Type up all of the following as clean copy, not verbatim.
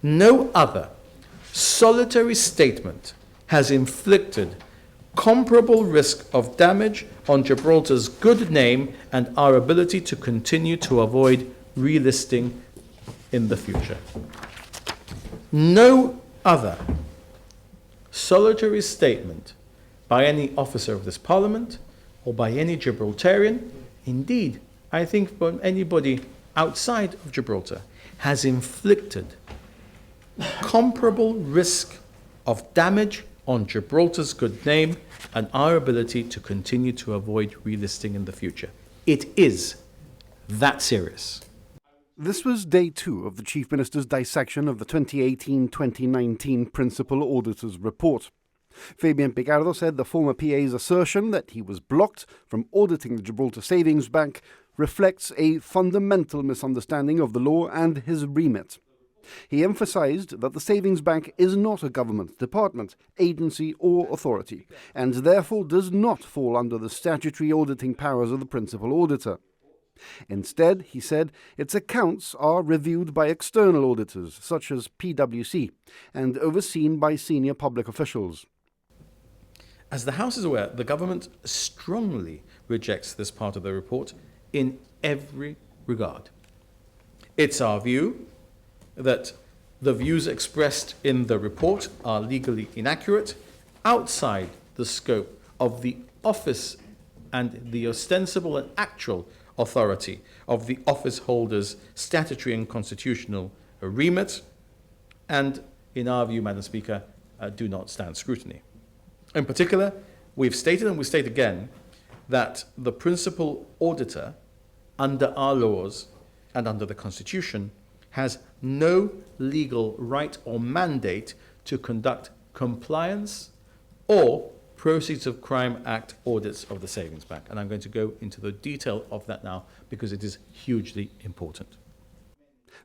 No other solitary statement has inflicted comparable risk of damage on Gibraltar's good name and our ability to continue to avoid relisting in the future. No other solitary statement by any officer of this Parliament or by any Gibraltarian, indeed, I think from anybody outside of Gibraltar, has inflicted comparable risk of damage on Gibraltar's good name and our ability to continue to avoid relisting in the future. It is that serious. This was day 2 of the Chief Minister's dissection of the 2018-2019 Principal Auditor's report. Fabian Picardo said the former PA's assertion that he was blocked from auditing the Gibraltar Savings Bank reflects a fundamental misunderstanding of the law and his remit. He emphasised that the Savings Bank is not a government department, agency or authority, and therefore does not fall under the statutory auditing powers of the Principal Auditor. Instead, he said, its accounts are reviewed by external auditors, such as PwC, and overseen by senior public officials. As the House is aware, the government strongly rejects this part of the report in every regard. It's our view that the views expressed in the report are legally inaccurate, outside the scope of the office and the ostensible and actual authority of the office holder's statutory and constitutional remit, and in our view, Madam Speaker, do not stand scrutiny. In particular, we've stated and we state again that the Principal Auditor, under our laws and under the Constitution, has no legal right or mandate to conduct compliance or Proceeds of Crime Act audits of the Savings Bank. And I'm going to go into the detail of that now because it is hugely important.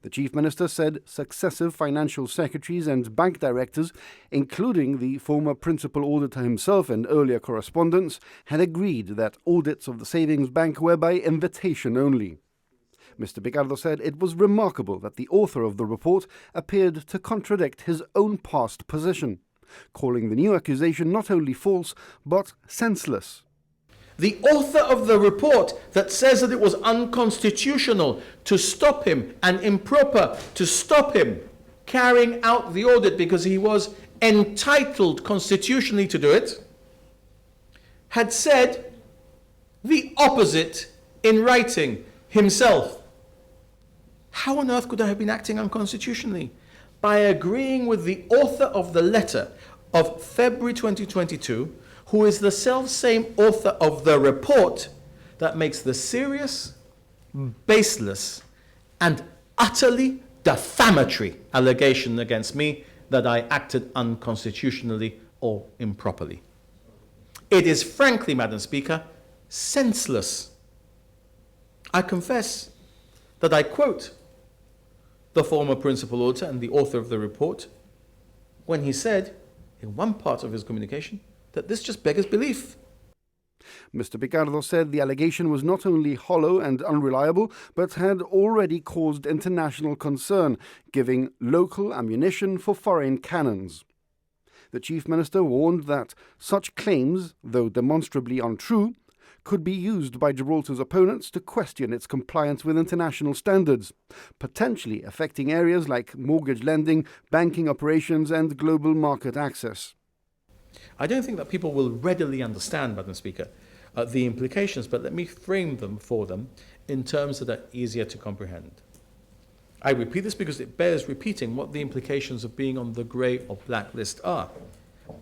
The Chief Minister said successive financial secretaries and bank directors, including the former Principal Auditor himself and earlier correspondents, had agreed that audits of the Savings Bank were by invitation only. Mr. Picardo said it was remarkable that the author of the report appeared to contradict his own past position, calling the new accusation not only false, but senseless. The author of the report that says that it was unconstitutional to stop him and improper to stop him carrying out the audit because he was entitled constitutionally to do it, had said the opposite in writing himself. How on earth could I have been acting unconstitutionally? By agreeing with the author of the letter of February 2022, who is the self-same author of the report that makes the serious, baseless, and utterly defamatory allegation against me that I acted unconstitutionally or improperly. It is frankly, Madam Speaker, senseless. I confess that I quote the former Principal Auditor and the author of the report when he said, in one part of his communication, that this just beggars belief. Mr. Picardo said the allegation was not only hollow and unreliable, but had already caused international concern, giving local ammunition for foreign cannons. The Chief Minister warned that such claims, though demonstrably untrue, could be used by Gibraltar's opponents to question its compliance with international standards, potentially affecting areas like mortgage lending, banking operations and global market access. I don't think that people will readily understand, Madam Speaker, the implications, but let me frame them for them in terms that are easier to comprehend. I repeat this because it bears repeating what the implications of being on the grey or blacklist are.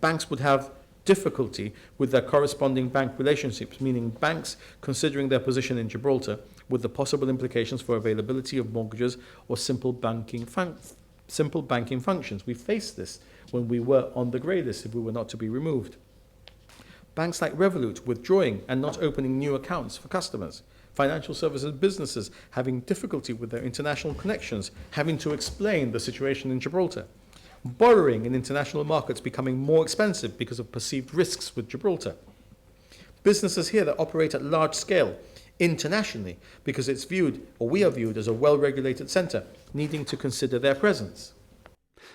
Banks would have difficulty with their corresponding bank relationships, meaning banks considering their position in Gibraltar with the possible implications for availability of mortgages or simple banking functions. We faced this when we were on the grey list if we were not to be removed. Banks like Revolut withdrawing and not opening new accounts for customers. Financial services businesses having difficulty with their international connections, having to explain the situation in Gibraltar. Borrowing in international markets becoming more expensive because of perceived risks with Gibraltar. Businesses here that operate at large scale internationally because it's viewed, or we are viewed, as a well-regulated centre, needing to consider their presence.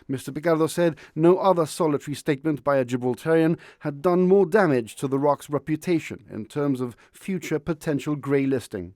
Mr. Picardo said no other solitary statement by a Gibraltarian had done more damage to the ROC's reputation in terms of future potential grey listing.